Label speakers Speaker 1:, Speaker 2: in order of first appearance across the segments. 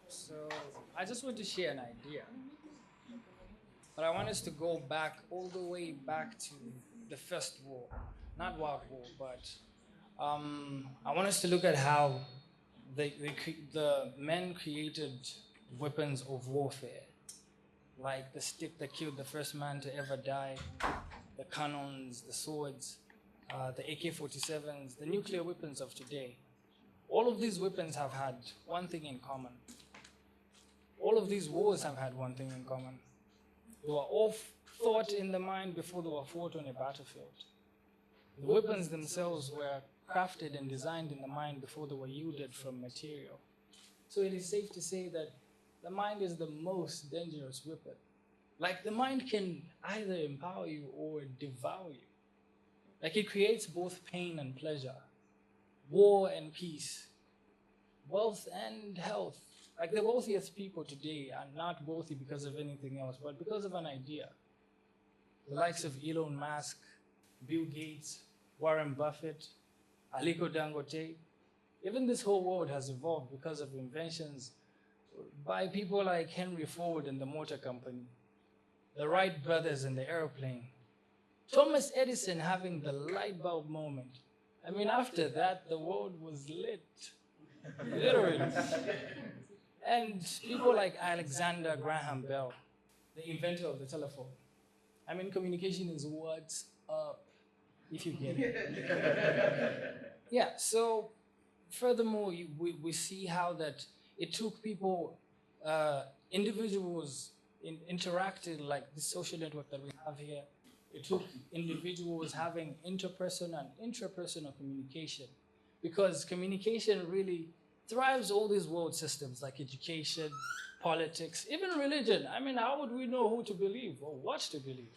Speaker 1: So I just want to share an idea, but I want us to go back all the way back to the First War, not World War, but I want us to look at how the men created weapons of warfare, like the stick that killed the first man to ever die, the cannons, the swords, the AK-47s, the nuclear weapons of today. All of these weapons have had one thing in common. All of these wars have had one thing in common. They were all thought in the mind before they were fought on a battlefield. The weapons themselves were crafted and designed in the mind before they were yielded from material. So it is safe to say that the mind is the most dangerous weapon. Like, the mind can either empower you or devour you. Like, it creates both pain and pleasure, war and peace, wealth and health. Like, the wealthiest people today are not wealthy because of anything else, but because of an idea. The likes of Elon Musk, Bill Gates, Warren Buffett, Aliko Dangote. Even this whole world has evolved because of inventions by people like Henry Ford and the motor company, the Wright brothers and the airplane, Thomas Edison having the light bulb moment. I mean, after that, the world was lit, literally. And people like Alexander Graham Bell, the inventor of the telephone. I mean, communication is what's up, if you get it. Yeah, so furthermore, we see how that it took people, individuals interacting like the social network that we have here. It took individuals having interpersonal and intrapersonal communication, because communication really thrives all these world systems like education, politics, even religion. I mean, how would we know who to believe or what to believe?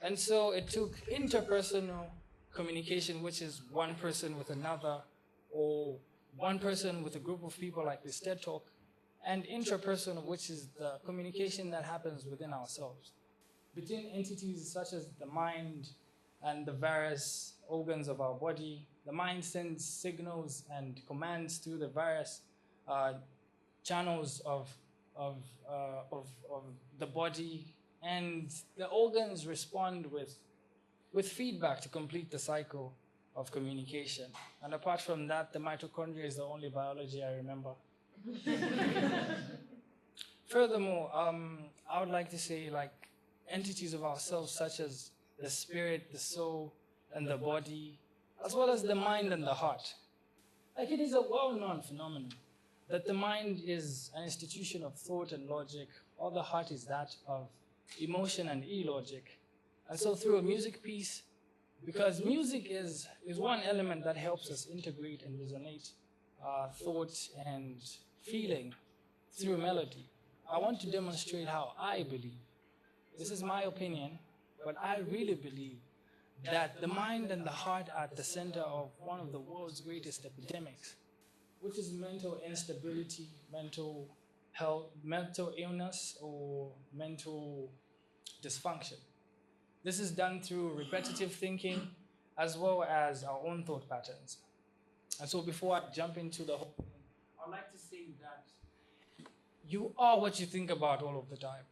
Speaker 1: And so it took interpersonal communication, which is one person with another, or one person with a group of people like this TED Talk, and intrapersonal, which is the communication that happens within ourselves, between entities such as the mind and the various organs of our body. The mind sends signals and commands through the various channels of the body, and the organs respond with feedback to complete the cycle of communication. And apart from that, the mitochondria is the only biology I remember. Furthermore, I would like to say, like, entities of ourselves such as the spirit, the soul, and the body, as well as the mind and the heart. Like, it is a well-known phenomenon that the mind is an institution of thought and logic, while the heart is that of emotion and illogic. And so through a music piece, because music is one element that helps us integrate and resonate thought and feeling through melody, I want to demonstrate how I believe. This is my opinion, but I really believe that the mind and the heart are at the center of one of the world's greatest epidemics, which is mental instability, mental health, mental illness, or mental dysfunction. This is done through repetitive thinking as well as our own thought patterns. And so before I jump into the whole thing, I'd like to say that you are what you think about all of the time,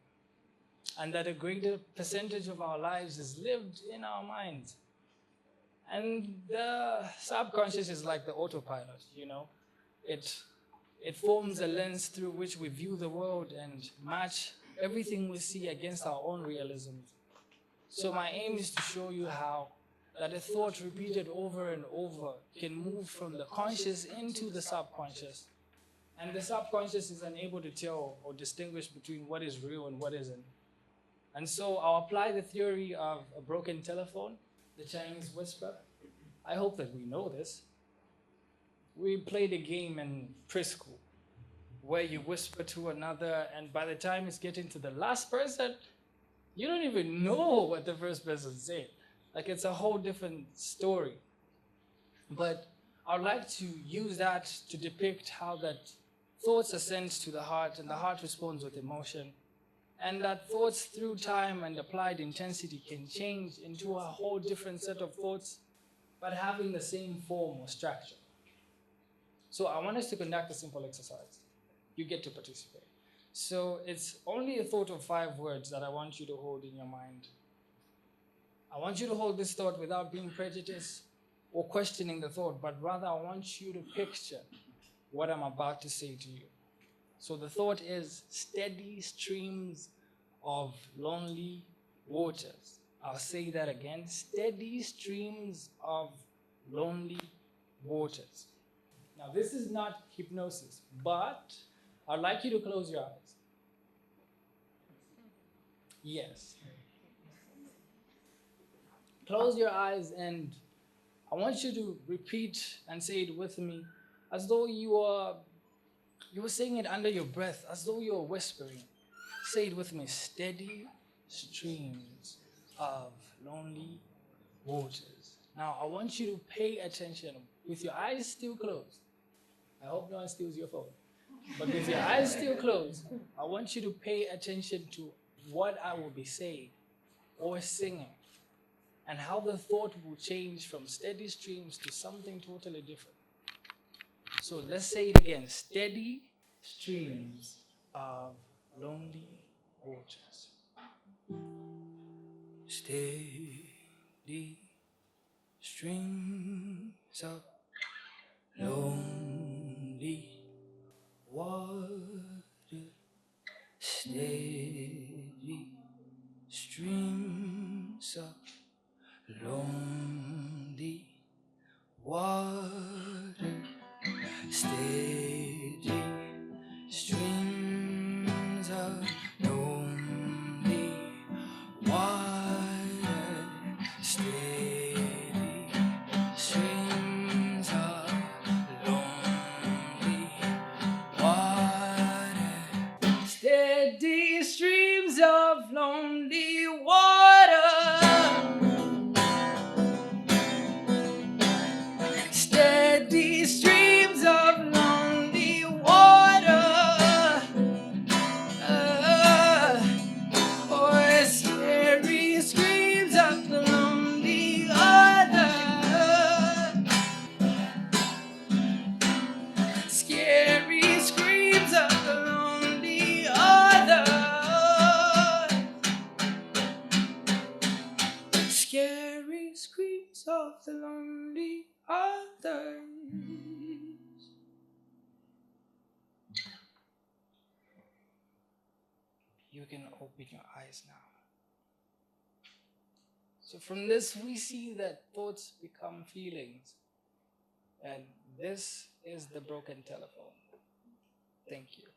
Speaker 1: and that a greater percentage of our lives is lived in our minds. And the subconscious is like the autopilot, you know? It forms a lens through which we view the world and match everything we see against our own realisms. So my aim is to show you how that a thought repeated over and over can move from the conscious into the subconscious. And the subconscious is unable to tell or distinguish between what is real and what isn't. And so I'll apply the theory of a broken telephone, the Chinese whisper. I hope that we know this. We played a game in preschool where you whisper to another, and by the time it's getting to the last person, you don't even know what the first person said. Like, it's a whole different story. But I'd like to use that to depict how that thoughts are sent to the heart, and the heart responds with emotion. And that thoughts through time and applied intensity can change into a whole different set of thoughts, but having the same form or structure. So I want us to conduct a simple exercise. you get to participate. So it's only a thought of 5 words that I want you to hold in your mind. I want you to hold this thought without being prejudiced or questioning the thought, but rather I want you to picture what I'm about to say to you. So the thought is steady streams of lonely waters. I'll say that again, steady streams of lonely waters. Now this is not hypnosis, but I'd like you to close your eyes. Yes. Close your eyes and I want you to repeat and say it with me as though you were saying it under your breath, as though you were whispering. Say it with me. Steady streams of lonely waters. Now, I want you to pay attention with your eyes still closed. I hope no one steals your phone. But with your eyes still closed, I want you to pay attention to what I will be saying or singing and how the thought will change from steady streams to something totally different. So let's say it again. Steady streams of lonely waters. Steady streams of lonely water. Steady streams of lonely water. Steady streams of lonely water. Steady streams of lonely water. Steady streams of lonely water. Steady streams of lonely water. Or scary screams of the lonely other. Scary screams of the lonely other. Scary screams of the lonely others. You can open your eyes now. So from this, we see that thoughts become feelings. And this is the broken telephone. Thank you.